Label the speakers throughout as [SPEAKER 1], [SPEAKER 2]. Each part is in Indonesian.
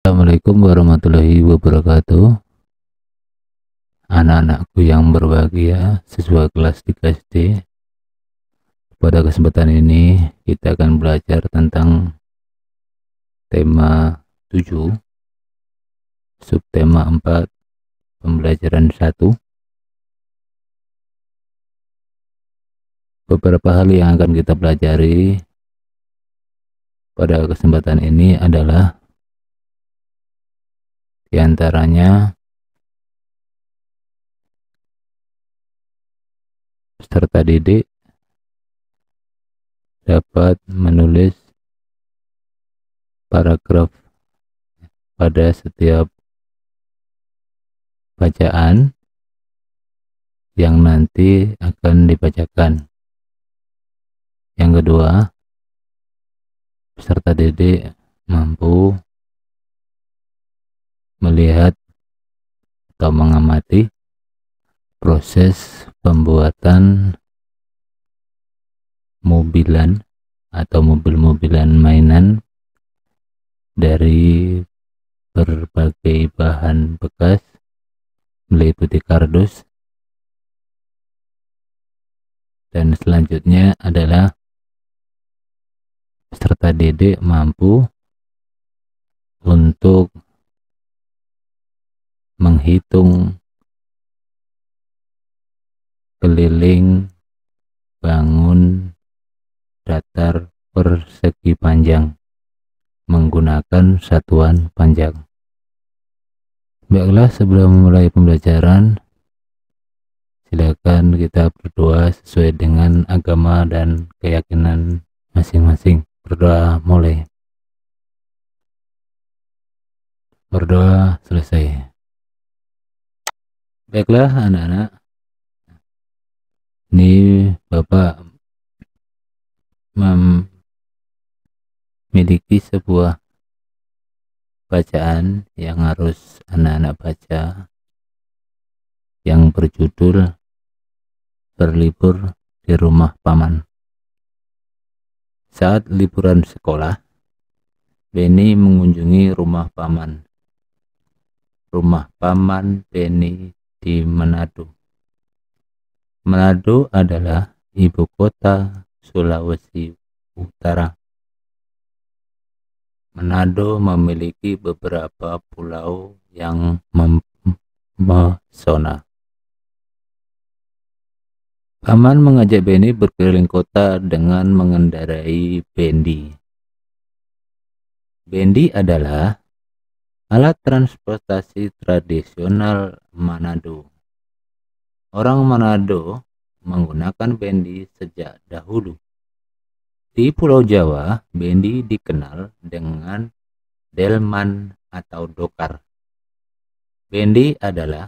[SPEAKER 1] Assalamualaikum warahmatullahi wabarakatuh. Anak-anakku yang berbahagia, siswa kelas 3 SD. Pada kesempatan ini kita akan belajar tentang tema 7, subtema 4, pembelajaran 1. Beberapa hal yang akan kita pelajari pada kesempatan ini adalah diantaranya peserta didik dapat menulis paragraf pada setiap bacaan yang nanti akan dibacakan. Yang kedua, peserta didik mampu melihat atau mengamati proses pembuatan mobilan atau mobil-mobilan mainan dari berbagai bahan bekas meliputi kardus, dan selanjutnya adalah peserta didik mampu untuk menghitung keliling bangun datar persegi panjang menggunakan satuan panjang. Baiklah, sebelum memulai pembelajaran, silakan kita berdoa sesuai dengan agama dan keyakinan masing-masing. Berdoa mulai. Berdoa selesai. Baiklah anak-anak, ini Bapak memiliki sebuah bacaan yang harus anak-anak baca, yang berjudul Berlibur di Rumah Paman. Saat liburan sekolah, Benny mengunjungi rumah paman. Rumah paman Benny di Manado. Manado adalah ibu kota Sulawesi Utara. Manado memiliki beberapa pulau yang mempesona. Paman mengajak Benny berkeliling kota dengan mengendarai bendi. Bendi adalah alat transportasi tradisional Manado. Orang Manado menggunakan bendi sejak dahulu. Di Pulau Jawa, bendi dikenal dengan delman atau dokar. Bendi adalah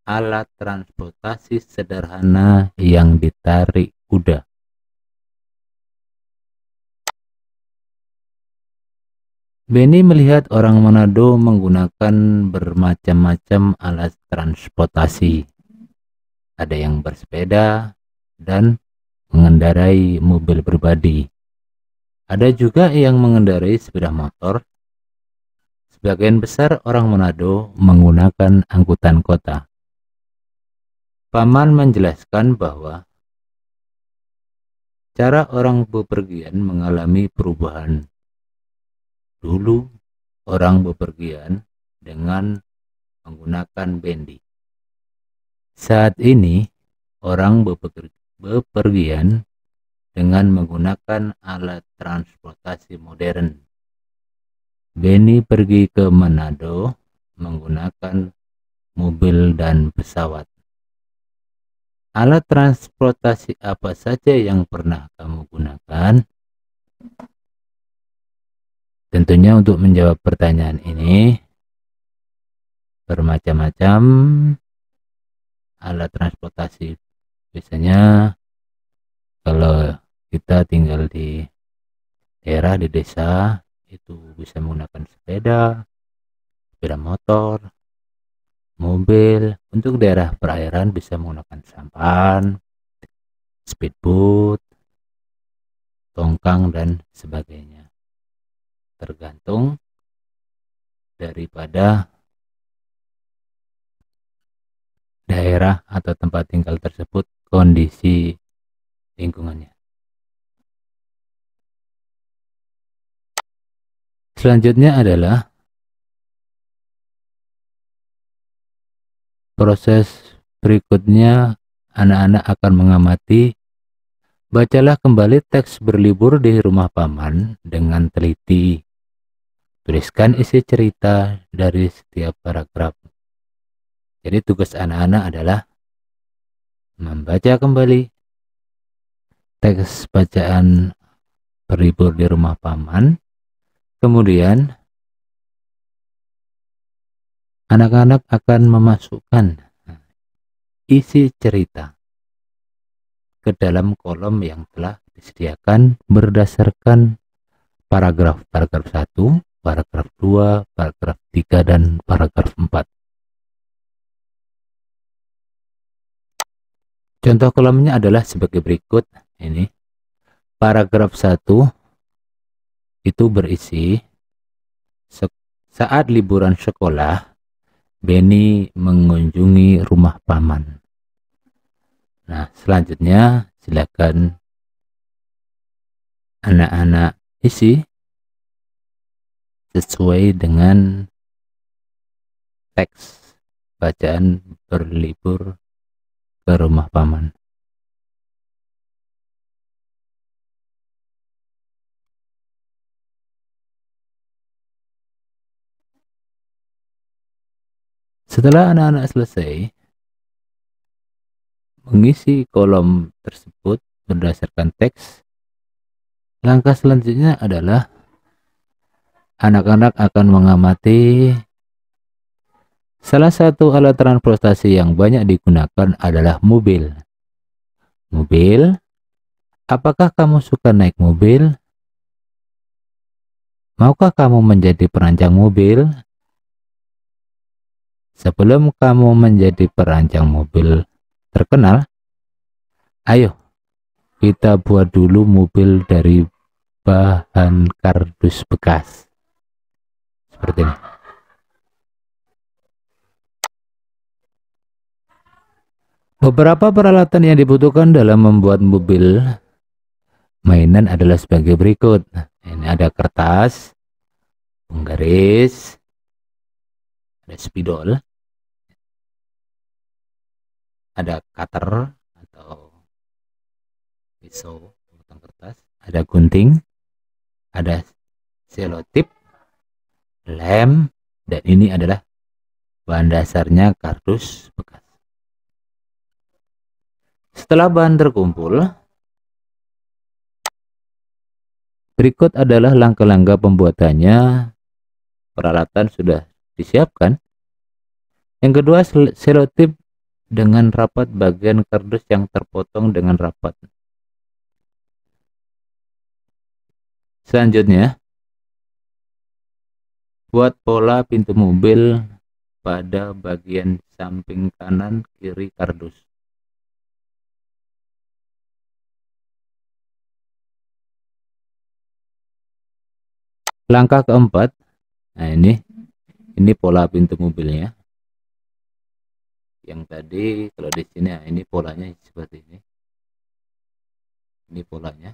[SPEAKER 1] alat transportasi sederhana yang ditarik kuda. Benny melihat orang Manado menggunakan bermacam-macam alat transportasi. Ada yang bersepeda dan mengendarai mobil pribadi. Ada juga yang mengendarai sepeda motor. Sebagian besar orang Manado menggunakan angkutan kota. Paman menjelaskan bahwa cara orang bepergian mengalami perubahan. Dulu orang bepergian dengan menggunakan bendi. Saat ini orang bepergian dengan menggunakan alat transportasi modern. Benny pergi ke Manado menggunakan mobil dan pesawat. Alat transportasi apa saja yang pernah kamu gunakan? Tentunya untuk menjawab pertanyaan ini, bermacam-macam alat transportasi. Biasanya kalau kita tinggal di daerah, di desa, itu bisa menggunakan sepeda motor, mobil. Untuk daerah perairan bisa menggunakan sampan, speedboat, tongkang, dan sebagainya. Tergantung daripada daerah atau tempat tinggal tersebut, kondisi lingkungannya. Selanjutnya adalah proses berikutnya, anak-anak akan mengamati. Bacalah kembali teks berlibur di rumah paman dengan teliti. Tuliskan isi cerita dari setiap paragraf. Jadi tugas anak-anak adalah membaca kembali teks bacaan berlibur di rumah paman. Kemudian anak-anak akan memasukkan isi cerita ke dalam kolom yang telah disediakan berdasarkan paragraf 1, paragraf 2, paragraf 3, dan paragraf 4. Contoh kolomnya adalah sebagai berikut. Ini paragraf 1 itu berisi, saat liburan sekolah Benny mengunjungi rumah paman. Nah, selanjutnya silakan anak-anak isi sesuai dengan teks bacaan berlibur ke rumah paman. Setelah anak-anak selesai mengisi kolom tersebut berdasarkan teks, langkah selanjutnya adalah anak-anak akan mengamati. Salah satu alat transportasi yang banyak digunakan adalah mobil. Mobil, apakah kamu suka naik mobil? Maukah kamu menjadi perancang mobil? Sebelum kamu menjadi perancang mobil terkenal, ayo kita buat dulu mobil dari bahan kardus bekas. Seperti ini. Beberapa peralatan yang dibutuhkan dalam membuat mobil mainan adalah sebagai berikut. Ini ada kertas, penggaris, ada spidol, ada cutter atau pisau potong kertas, ada gunting, ada selotip, lem, dan ini adalah bahan dasarnya kardus bekas. Setelah bahan terkumpul, berikut adalah langkah-langkah pembuatannya. Peralatan sudah disiapkan. Yang kedua, selotip dengan rapat bagian kardus yang terpotong dengan rapat. Selanjutnya, buat pola pintu mobil pada bagian samping kanan kiri kardus. Langkah keempat, nah ini pola pintu mobilnya. Yang tadi kalau di sini, nah ini polanya seperti ini. Ini polanya.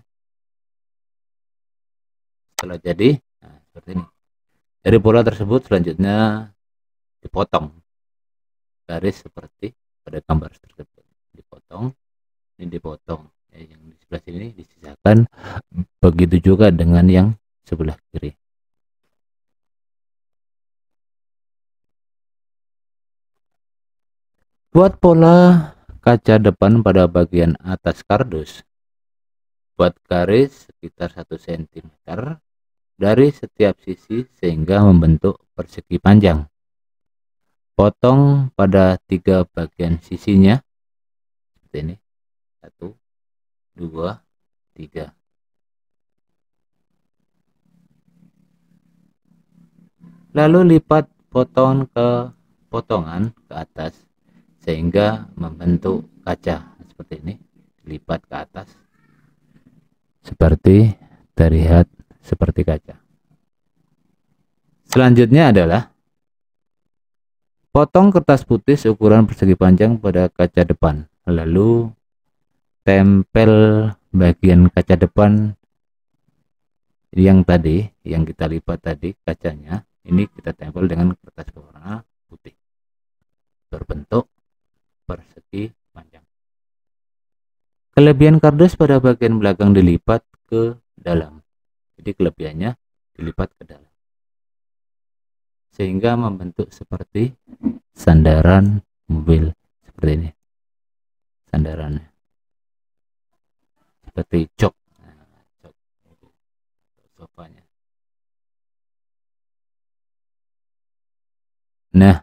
[SPEAKER 1] Setelah jadi, nah seperti ini. Dari pola tersebut selanjutnya dipotong garis seperti pada gambar tersebut. Dipotong, ini dipotong. Yang di sebelah sini disisakan. Begitu juga dengan yang sebelah kiri. Buat pola kaca depan pada bagian atas kardus. Buat garis sekitar 1 cm dari setiap sisi sehingga membentuk persegi panjang. Potong pada 3 bagian sisinya. Seperti ini. 1, 2, 3. Lalu lipat potongan ke atas sehingga membentuk kaca seperti ini. Lipat ke atas seperti terlihat seperti kaca. Selanjutnya adalah Potong kertas putih seukuran persegi panjang pada kaca depan, lalu tempel bagian kaca depan yang tadi, yang kita lipat tadi kacanya, ini kita tempel dengan kertas berwarna putih berbentuk persegi panjang. Kelebihan kardus pada bagian belakang dilipat ke dalam, jadi kelebihannya dilipat ke dalam sehingga membentuk seperti sandaran mobil seperti ini, sandarannya seperti jok, jok sofanya. Nah,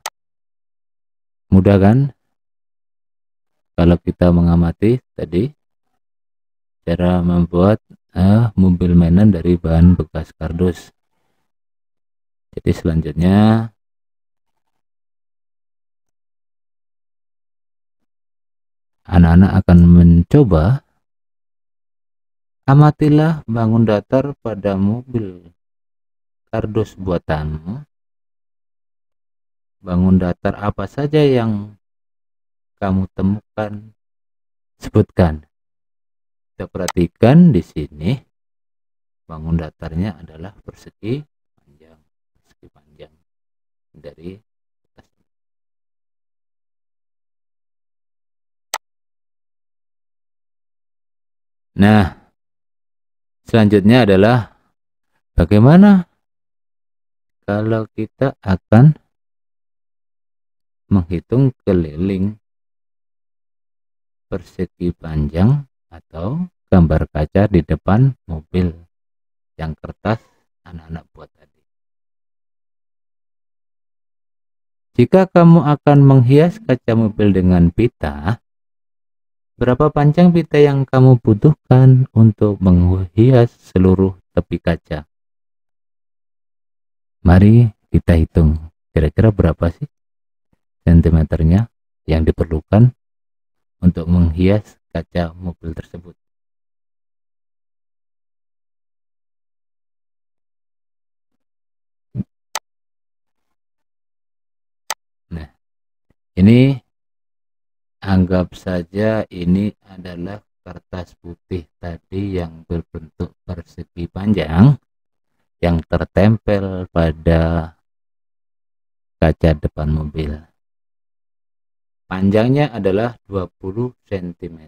[SPEAKER 1] mudah kan kalau kita mengamati tadi cara membuat mobil mainan dari bahan bekas kardus. Jadi selanjutnya anak-anak akan mencoba. Amatilah bangun datar pada mobil kardus buatanmu. Bangun datar apa saja yang kamu temukan, sebutkan. Kita perhatikan di sini bangun datarnya adalah persegi panjang dari atas. Nah, selanjutnya adalah bagaimana kalau kita akan menghitung keliling persegi panjang atau gambar kaca di depan mobil yang kertas anak-anak buat tadi. Jika kamu akan menghias kaca mobil dengan pita, berapa panjang pita yang kamu butuhkan untuk menghias seluruh tepi kaca? Mari kita hitung, kira-kira berapa sih sentimeternya yang diperlukan untuk menghias kaca mobil tersebut. Nah, ini anggap saja ini adalah kertas putih tadi yang berbentuk persegi panjang yang tertempel pada kaca depan mobil. Panjangnya adalah 20 cm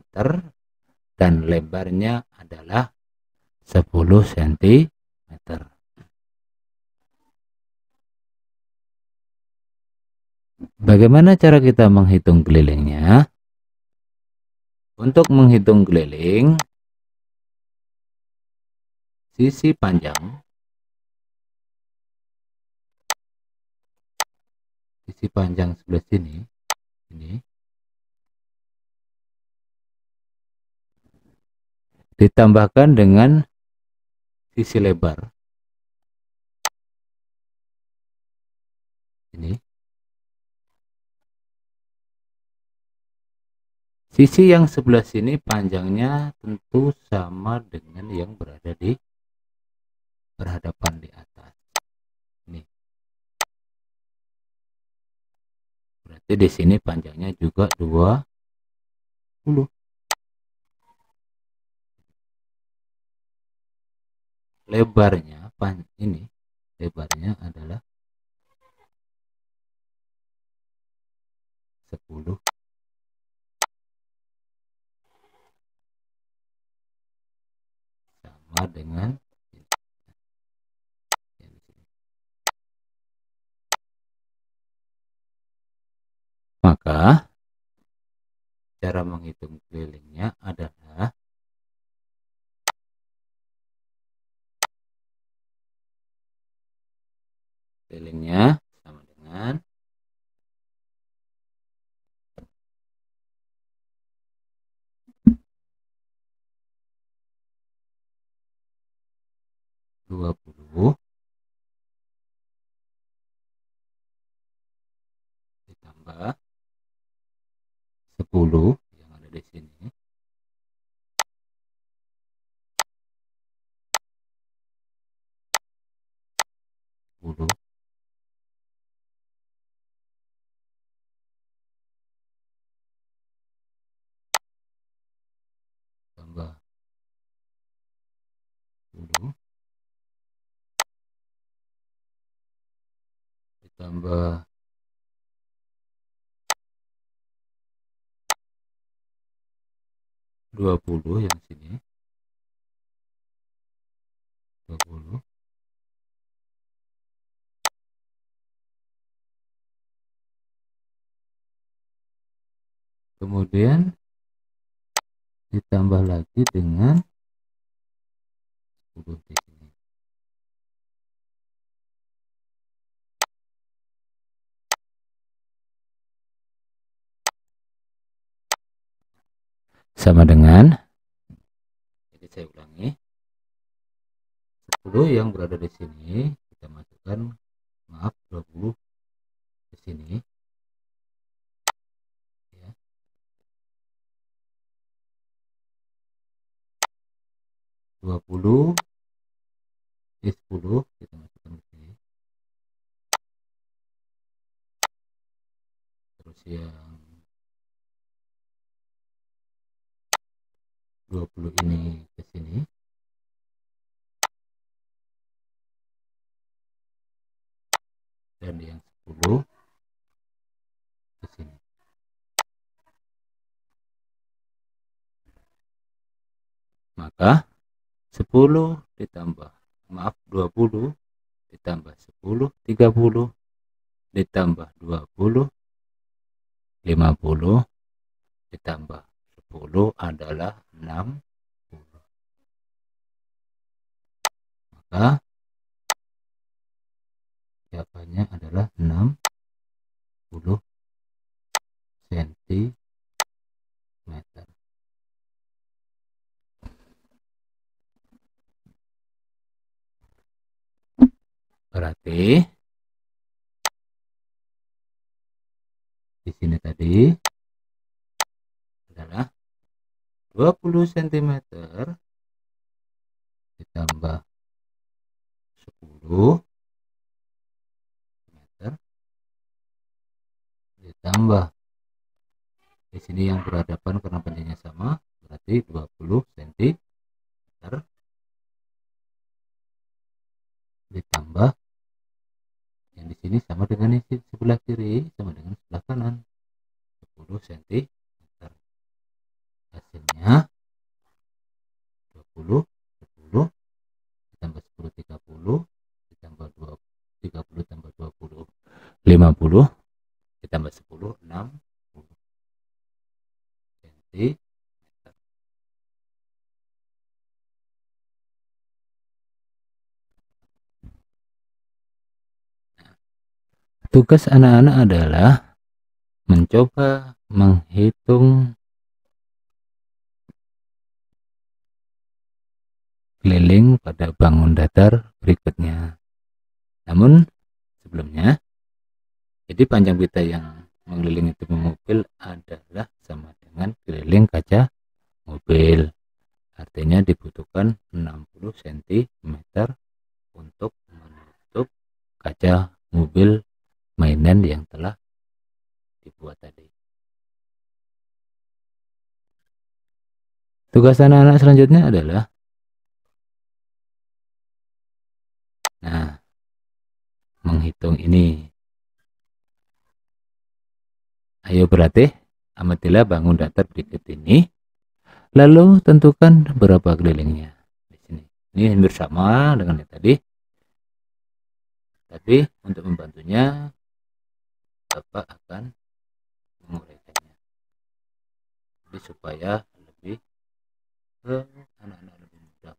[SPEAKER 1] dan lebarnya adalah 10 cm. Bagaimana cara kita menghitung kelilingnya? Untuk menghitung keliling, sisi panjang sebelah sini ini ditambahkan dengan sisi lebar ini. Sisi yang sebelah sini panjangnya tentu sama dengan yang berada di berhadapan di atas. Ini. Berarti di sini panjangnya juga 20. Lebarnya ini lebarnya adalah 10 sama dengan maka cara menghitung kelilingnya adalah kelilingnya sama dengan 20 ditambah 10 yang ada di sini ditambah 20 yang sini 20, kemudian ditambah lagi dengan 10 di sini. Sama dengan, jadi saya ulangi, 10 yang berada di sini kita masukkan, maaf, 20 di sini ya. 20 10 kita masukkan di sini. Terus yang 20 ini ke sini. Dan yang 10 ke sini. Maka 10 ditambah, maaf, 20 ditambah 10 30 ditambah 20 50 ditambah 10 adalah 60. Maka jawabannya adalah 60 cm. Berarti di sini tadi adalah 20 cm ditambah 10 meter ditambah di sini yang berhadapan karena panjangnya sama, berarti 20 cm ditambah yang di sini sama dengan yang sebelah kiri, sama dengan sebelah kanan, 10 cm. Hasilnya 20 10 ditambah 10 30 ditambah 20 30 tambah 20 50 ditambah 10 60 cm. Tugas anak-anak adalah mencoba menghitung keliling pada bangun datar berikutnya. Namun sebelumnya, jadi panjang pita yang mengelilingi tubuh mobil adalah sama dengan keliling kaca mobil. Artinya dibutuhkan 60 cm untuk menutup kaca mobil mainan yang telah dibuat tadi. Tugas anak-anak selanjutnya adalah menghitung ini. Ayo berlatih, amatilah bangun datar berikut ini, lalu tentukan berapa kelilingnya. Di sini, ini hampir sama dengan yang tadi. Tapi untuk membantunya, Bapak akan menguraikannya. Jadi supaya lebih anak-anak lebih mudah.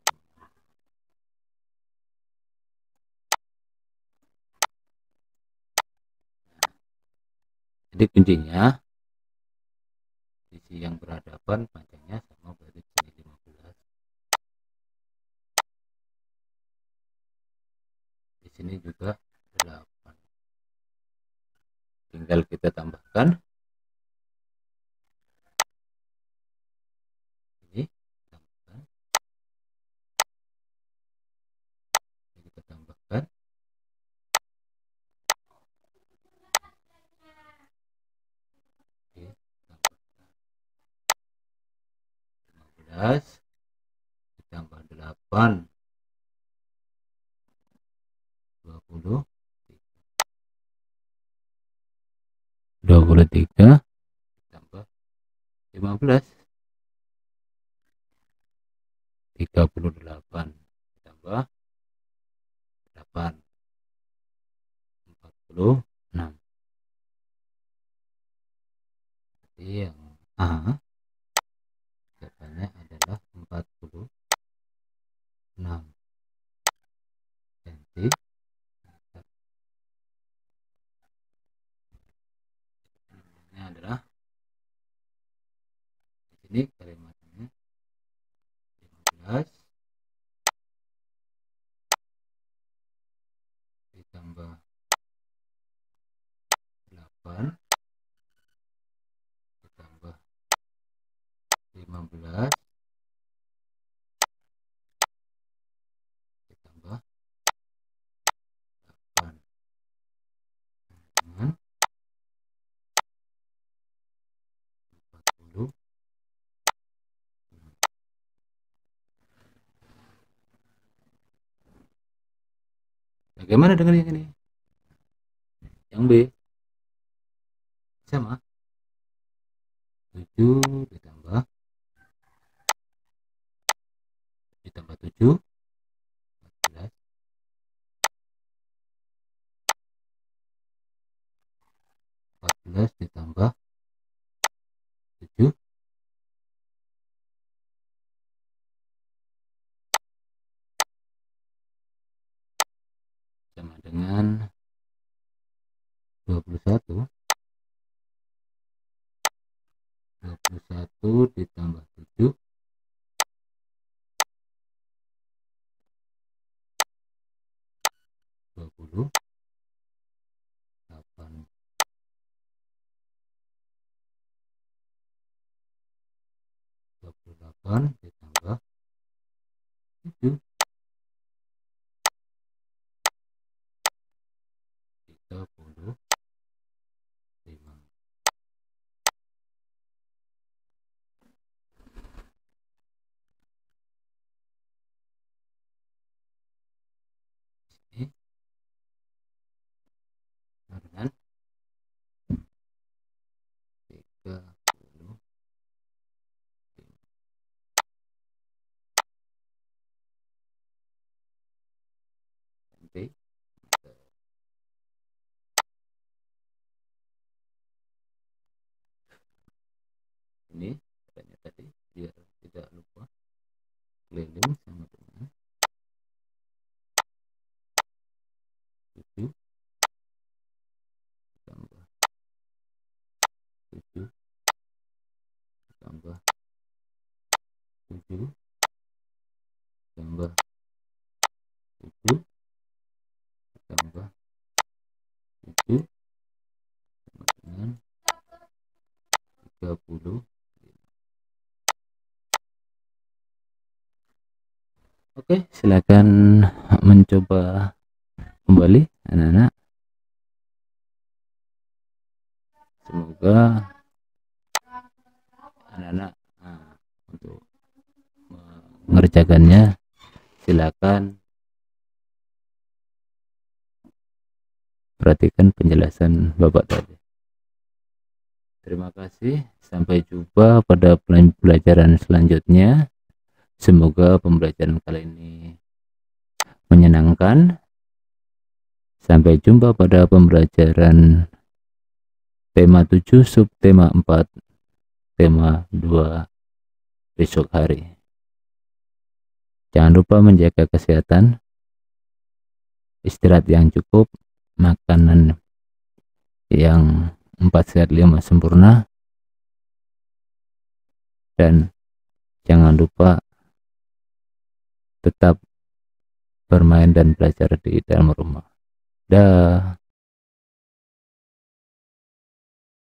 [SPEAKER 1] Jadi kuncinya sisi yang berhadapan panjangnya sama, berarti sini 15. Di sini juga 8. Tinggal kita tambahkan ini, kita tambahkan oke, 15 ditambah 8 20 23 tambah 15, 38 tambah 8, 46. Jadi yang A jawabannya adalah 46 cm. Ini adalah di sini kalimatnya 15 ditambah 8 ditambah 15 ditambah 8 dengan 40. Bagaimana dengan yang ini? Yang B sama, 7 ditambah 7, 14, 14 ditambah 7 sama dengan 21. 21 ditambah 7 20, 8, 28 ditambah 7, 35. Ini dengan 30 cm. Ini caranya tadi biar tidak lupa, keliling sama dengan 7 tambah 7 tambah 7 tambah 7 tambah 7 sama dengan 30. Oke, silakan mencoba kembali anak-anak. Semoga anak-anak untuk mengerjakannya silakan perhatikan penjelasan Bapak tadi. Terima kasih, sampai jumpa pada pelajaran selanjutnya. Semoga pembelajaran kali ini menyenangkan. Sampai jumpa pada pembelajaran tema 7 subtema 4 tema 2 besok hari. Jangan lupa menjaga kesehatan, istirahat yang cukup, makanan yang 4 sehat 5 sempurna, dan jangan lupa tetap bermain dan belajar di dalam rumah. Dah.